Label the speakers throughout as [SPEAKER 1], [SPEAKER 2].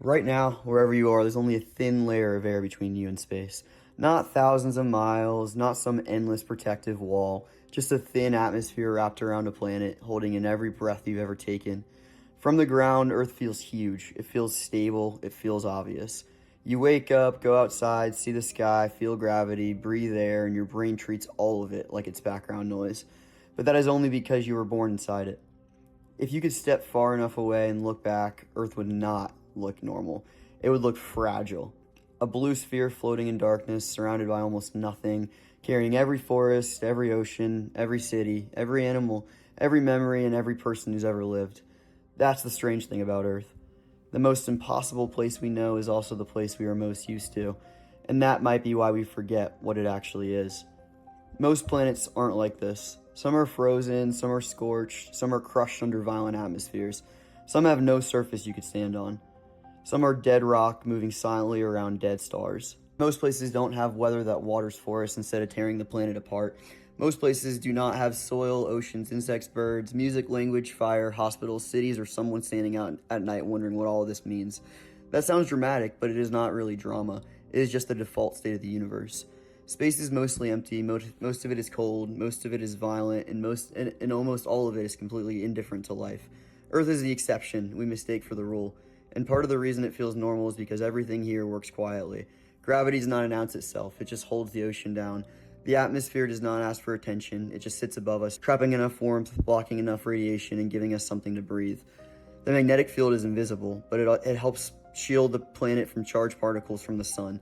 [SPEAKER 1] Right now, wherever you are, there's only a thin layer of air between you and space. Not thousands of miles, not some endless protective wall, just a thin atmosphere wrapped around a planet, holding in every breath you've ever taken. From the ground, Earth feels huge. It feels stable. It feels obvious. You wake up, go outside, see the sky, feel gravity, breathe air, and your brain treats all of it like it's background noise. But that is only because you were born inside it. If you could step far enough away and look back, Earth would not look normal. It would look fragile. A blue sphere floating in darkness, surrounded by almost nothing, carrying every forest, every ocean, every city, every animal, every memory, and every person who's ever lived. That's the strange thing about Earth. The most impossible place we know is also the place we are most used to, and that might be why we forget what it actually is. Most planets aren't like this. Some are frozen, some are scorched, some are crushed under violent atmospheres. Some have no surface you could stand on. Some are dead rock moving silently around dead stars. Most places don't have weather that waters forests instead of tearing the planet apart. Most places do not have soil, oceans, insects, birds, music, language, fire, hospitals, cities, or someone standing out at night wondering what all of this means. That sounds dramatic, but it is not really drama. It is just the default state of the universe. Space is mostly empty, most of it is cold, most of it is violent, and almost all of it is completely indifferent to life. Earth is the exception we mistake for the rule, and part of the reason it feels normal is because everything here works quietly. Gravity does not announce itself, it just holds the ocean down. The atmosphere does not ask for attention, it just sits above us, trapping enough warmth, blocking enough radiation, and giving us something to breathe. The magnetic field is invisible, but it helps shield the planet from charged particles from the sun.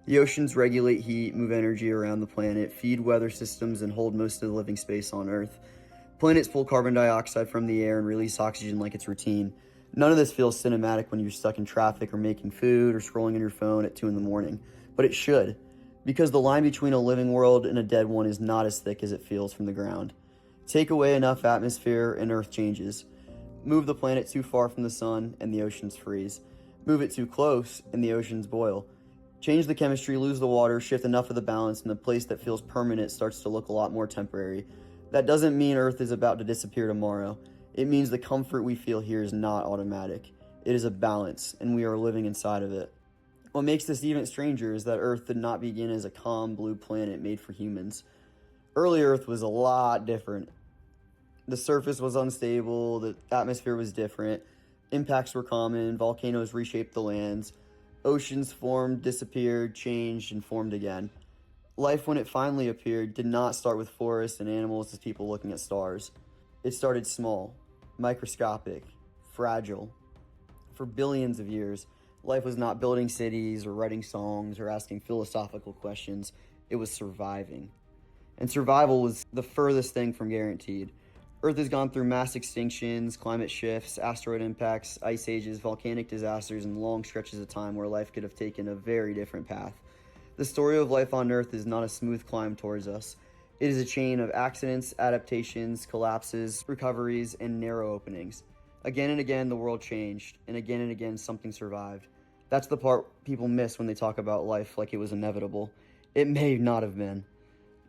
[SPEAKER 1] The oceans regulate heat, move energy around the planet, feed weather systems, and hold most of the living space on Earth. Planets pull carbon dioxide from the air and release oxygen like it's routine. None of this feels cinematic when you're stuck in traffic or making food or scrolling on your phone at 2 in the morning. But it should, because the line between a living world and a dead one is not as thick as it feels from the ground. Take away enough atmosphere and Earth changes. Move the planet too far from the sun and the oceans freeze. Move it too close and the oceans boil. Change the chemistry, lose the water, shift enough of the balance, and the place that feels permanent starts to look a lot more temporary. That doesn't mean Earth is about to disappear tomorrow. It means the comfort we feel here is not automatic. It is a balance, and we are living inside of it. What makes this even stranger is that Earth did not begin as a calm blue planet made for humans. Early Earth was a lot different. The surface was unstable, the atmosphere was different, impacts were common, volcanoes reshaped the lands. Oceans formed, disappeared, changed, and formed again. Life, when it finally appeared, did not start with forests and animals as people looking at stars. It started small, microscopic, fragile. For billions of years, life was not building cities or writing songs or asking philosophical questions. It was surviving. And survival was the furthest thing from guaranteed. Earth has gone through mass extinctions, climate shifts, asteroid impacts, ice ages, volcanic disasters, and long stretches of time where life could have taken a very different path. The story of life on Earth is not a smooth climb towards us. It is a chain of accidents, adaptations, collapses, recoveries, and narrow openings. Again and again, the world changed, and again, something survived. That's the part people miss when they talk about life like it was inevitable. It may not have been.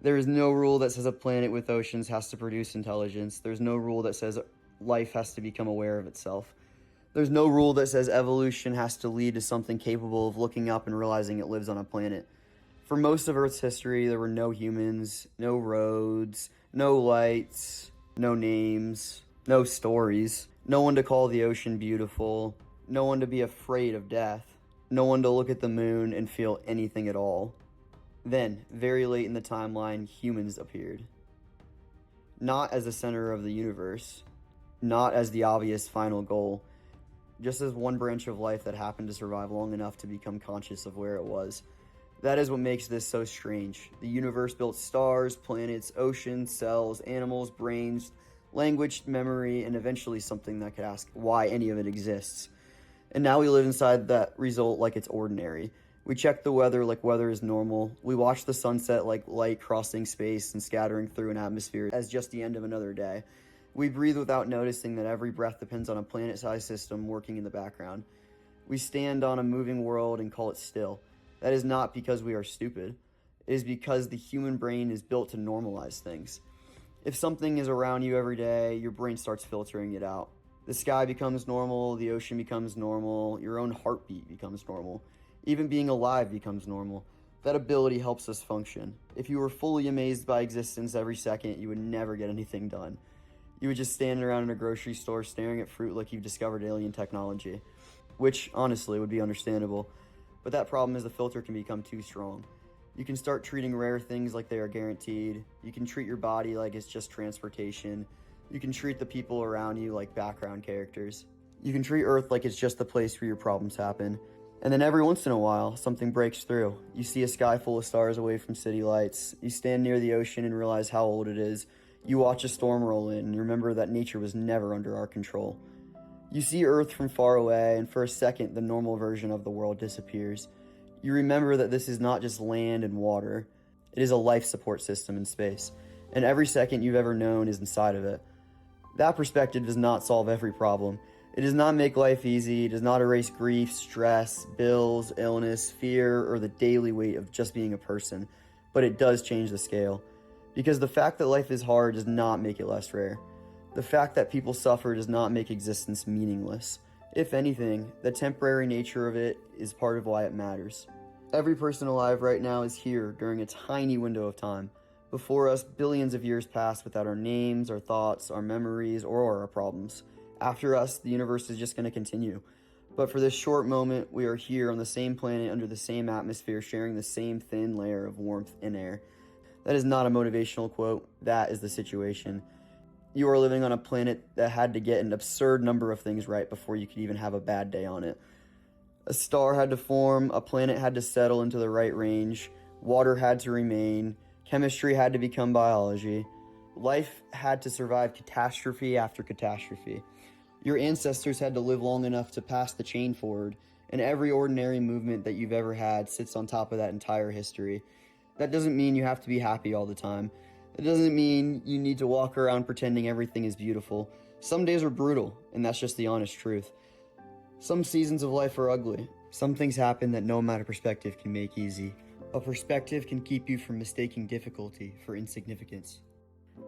[SPEAKER 1] There is no rule that says a planet with oceans has to produce intelligence. There's no rule that says life has to become aware of itself. There's no rule that says evolution has to lead to something capable of looking up and realizing it lives on a planet. For most of Earth's history, there were no humans, no roads, no lights, no names, no stories, no one to call the ocean beautiful, no one to be afraid of death, no one to look at the moon and feel anything at all. Then, very late in the timeline, humans appeared. Not as the center of the universe, not as the obvious final goal, just as one branch of life that happened to survive long enough to become conscious of where it was. That is what makes this so strange. The universe built stars, planets, oceans, cells, animals, brains, language, memory, and eventually something that could ask why any of it exists. And now we live inside that result like it's ordinary. We check the weather like weather is normal. We watch the sunset like light crossing space and scattering through an atmosphere as just the end of another day. We breathe without noticing that every breath depends on a planet-sized system working in the background. We stand on a moving world and call it still. That is not because we are stupid. It is because the human brain is built to normalize things. If something is around you every day, your brain starts filtering it out. The sky becomes normal, the ocean becomes normal, your own heartbeat becomes normal. Even being alive becomes normal. That ability helps us function. If you were fully amazed by existence every second, you would never get anything done. You would just stand around in a grocery store staring at fruit like you've discovered alien technology, which honestly would be understandable. But that problem is the filter can become too strong. You can start treating rare things like they are guaranteed. You can treat your body like it's just transportation. You can treat the people around you like background characters. You can treat Earth like it's just the place where your problems happen. And then every once in a while, something breaks through. You see a sky full of stars away from city lights. You stand near the ocean and realize how old it is. You watch a storm roll in and remember that nature was never under our control. You see Earth from far away, and for a second, the normal version of the world disappears. You remember that this is not just land and water. It is a life support system in space, and every second you've ever known is inside of it. That perspective does not solve every problem. It does not make life easy. It does not erase grief, stress, bills, illness, fear, or the daily weight of just being a person. But it does change the scale. Because the fact that life is hard does not make it less rare. The fact that people suffer does not make existence meaningless. If anything, the temporary nature of it is part of why it matters. Every person alive right now is here during a tiny window of time. Before us, billions of years passed without our names, our thoughts, our memories, or our problems. After us, the universe is just going to continue. But for this short moment, we are here on the same planet under the same atmosphere, sharing the same thin layer of warmth and air. That is not a motivational quote. That is the situation. You are living on a planet that had to get an absurd number of things right before you could even have a bad day on it. A star had to form, a planet had to settle into the right range, water had to remain, chemistry had to become biology. Life had to survive catastrophe after catastrophe. Your ancestors had to live long enough to pass the chain forward, and every ordinary movement that you've ever had sits on top of that entire history. That doesn't mean you have to be happy all the time. It doesn't mean you need to walk around pretending everything is beautiful. Some days are brutal, and that's just the honest truth. Some seasons of life are ugly. Some things happen that no amount of perspective can make easy. A perspective can keep you from mistaking difficulty for insignificance.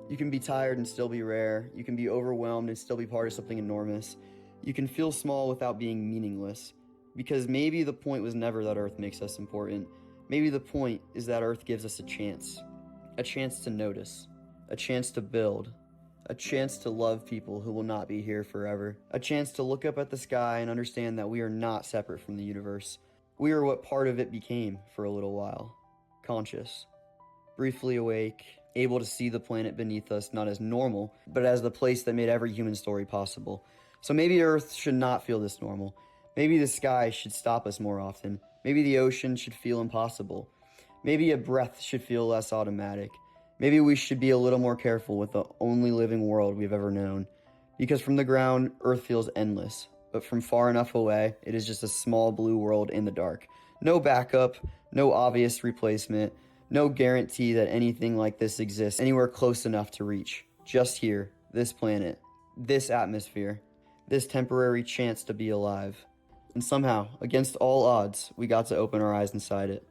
[SPEAKER 1] You can be tired and still be rare. You can be overwhelmed and still be part of something enormous. You can feel small without being meaningless. Because maybe the point was never that Earth makes us important. Maybe the point is that Earth gives us a chance to notice, a chance to build, a chance to love people who will not be here forever, a chance to look up at the sky and understand that we are not separate from the universe. We are what part of it became for a little while, conscious, briefly awake, able to see the planet beneath us not as normal, but as the place that made every human story possible. So maybe Earth should not feel this normal. Maybe the sky should stop us more often. Maybe the ocean should feel impossible. Maybe a breath should feel less automatic. Maybe we should be a little more careful with the only living world we've ever known. Because from the ground, Earth feels endless. But from far enough away, it is just a small blue world in the dark. No backup, no obvious replacement, no guarantee that anything like this exists anywhere close enough to reach. Just here, this planet, this atmosphere, this temporary chance to be alive. And somehow, against all odds, we got to open our eyes inside it.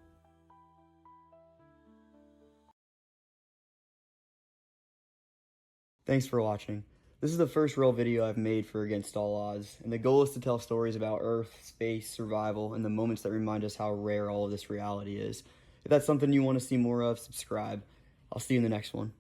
[SPEAKER 1] Thanks for watching. This is the first real video I've made for Against All Odds, and the goal is to tell stories about Earth, space, survival, and the moments that remind us how rare all of this reality is. If that's something you want to see more of, subscribe. I'll see you in the next one.